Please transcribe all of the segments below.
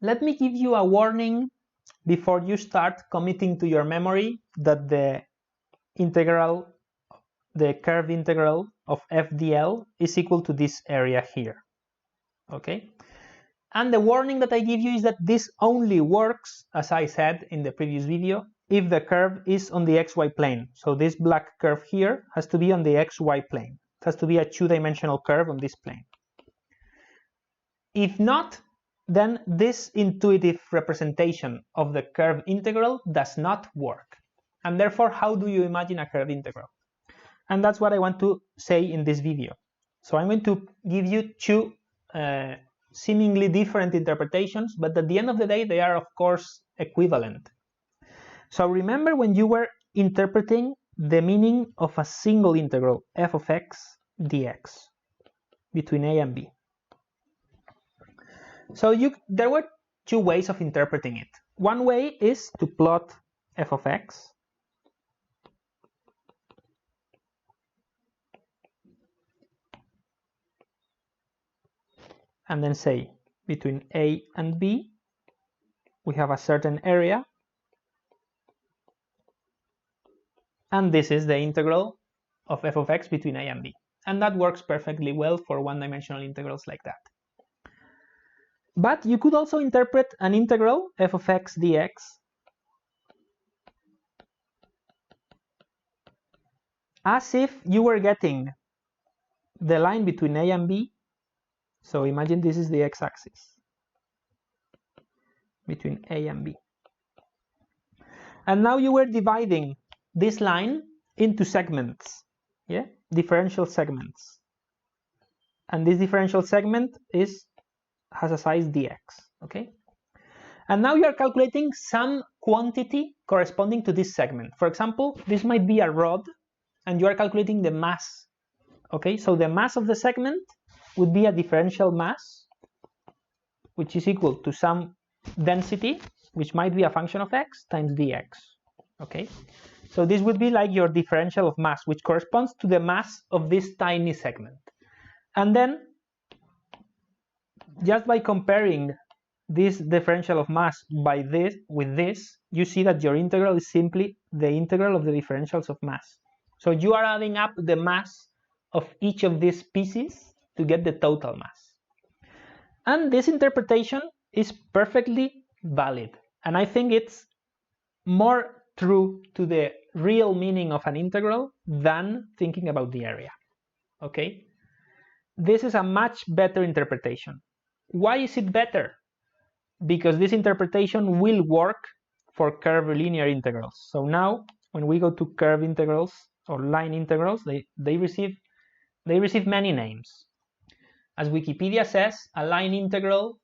Let me give you a warning before you start committing to your memory that the curve integral of f dl is equal to this area here. Okay? And the warning that I give you is that this only works, as I said in the previous video, if the curve is on the xy plane. So this black curve here has to be on the xy plane. It has to be a two-dimensional curve on this plane. If not, then this intuitive representation of the curve integral does not work. And therefore, how do you imagine a curve integral? And that's what I want to say in this video. So I'm going to give you two seemingly different interpretations, but at the end of the day, they are, of course, equivalent. So remember when you were interpreting the meaning of a single integral, f of x dx, between a and b. So there were two ways of interpreting it. One way is to plot f of x and then say between a and b we have a certain area, and this is the integral of f of x between a and b. And that works perfectly well for one-dimensional integrals like that. But you could also interpret an integral, f of x dx, as if you were getting the line between a and b. So imagine this is the x-axis between a and b. And now you were dividing this line into segments, yeah, differential segments. And this differential segment has a size dx, okay? And now you are calculating some quantity corresponding to this segment. For example, this might be a rod, and you are calculating the mass, okay? So the mass of the segment would be a differential mass, which is equal to some density, which might be a function of x times dx, okay? So this would be like your differential of mass, which corresponds to the mass of this tiny segment. And then, just by comparing this differential of mass with this, you see that your integral is simply the integral of the differentials of mass. So you are adding up the mass of each of these pieces to get the total mass. And this interpretation is perfectly valid. And I think it's more true to the real meaning of an integral than thinking about the area. Okay? This is a much better interpretation. Why is it better? Because this interpretation will work for curvilinear integrals. So now, when we go to curve integrals or line integrals, they receive many names. As Wikipedia says, a line integral,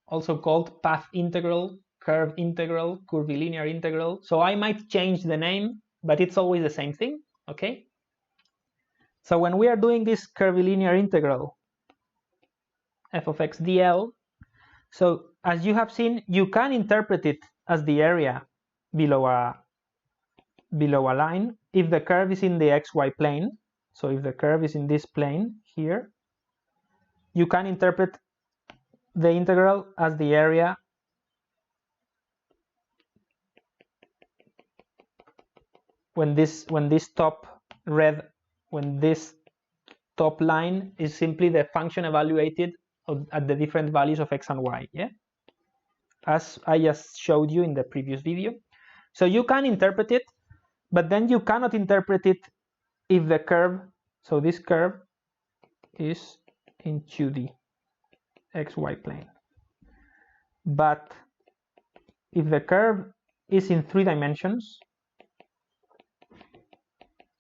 also called path integral, curve integral, curvilinear integral. So I might change the name, but it's always the same thing, okay? So when we are doing this curvilinear integral, f of x dl, so as you have seen, you can interpret it as the area below a line if the curve is in the xy plane. So if the curve is in this plane here, you can interpret the integral as the area when this top line is simply the function evaluated at the different values of x and y, yeah? As I just showed you in the previous video. So you can interpret it, but then you cannot interpret it if the curve, so this curve is in 2D xy plane. But if the curve is in 3 dimensions,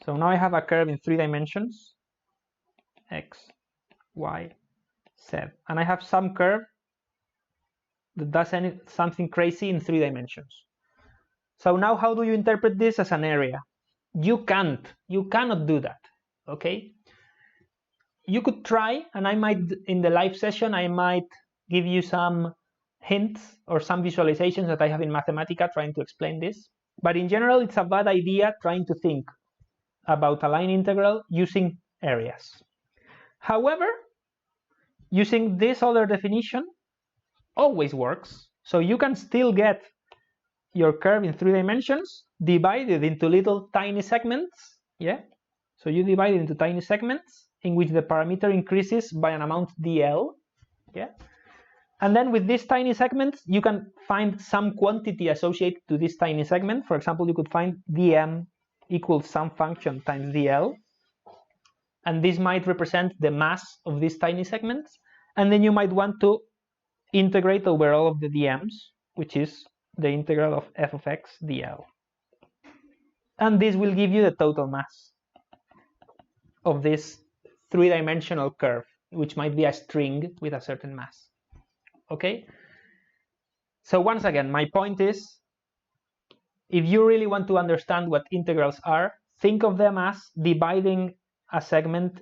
so now I have a curve in 3 dimensions, x, y, z, and I have some curve that does something crazy in 3 dimensions. So now how do you interpret this as an area? You cannot do that, okay? You could try, and I might, in the live session, I might give you some hints or some visualizations that I have in Mathematica trying to explain this. But in general, it's a bad idea trying to think about a line integral using areas. However, using this other definition always works. So you can still get your curve in 3 dimensions divided into little tiny segments. Yeah. So you divide it into tiny segments in which the parameter increases by an amount dl. Yeah. And then with these tiny segments, you can find some quantity associated to this tiny segment. For example, you could find dm equals some function times dl. And this might represent the mass of these tiny segments. And then you might want to integrate over all of the dm's, which is the integral of f of x dl. And this will give you the total mass of this 3-dimensional curve, which might be a string with a certain mass. Okay? So once again, my point is, if you really want to understand what integrals are, think of them as dividing a segment,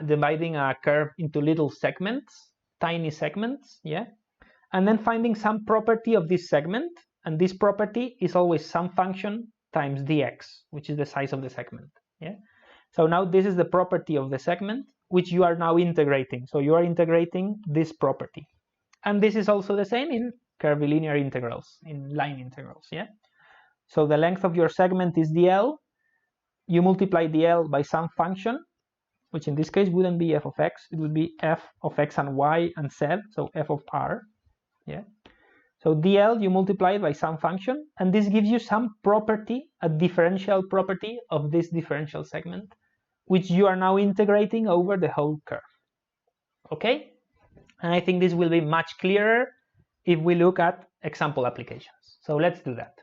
dividing a curve into little segments, tiny segments, yeah? And then finding some property of this segment, and this property is always some function times dx, which is the size of the segment, yeah? So now this is the property of the segment, which you are now integrating. So you are integrating this property. And this is also the same in curvilinear integrals, in line integrals, yeah? So the length of your segment is dl. You multiply dl by some function, which in this case wouldn't be f of x, it would be f of x and y and z, so f of r, yeah? So dl, you multiply it by some function, and this gives you some property, a differential property of this differential segment, which you are now integrating over the whole curve. Okay? And I think this will be much clearer if we look at example applications. So let's do that.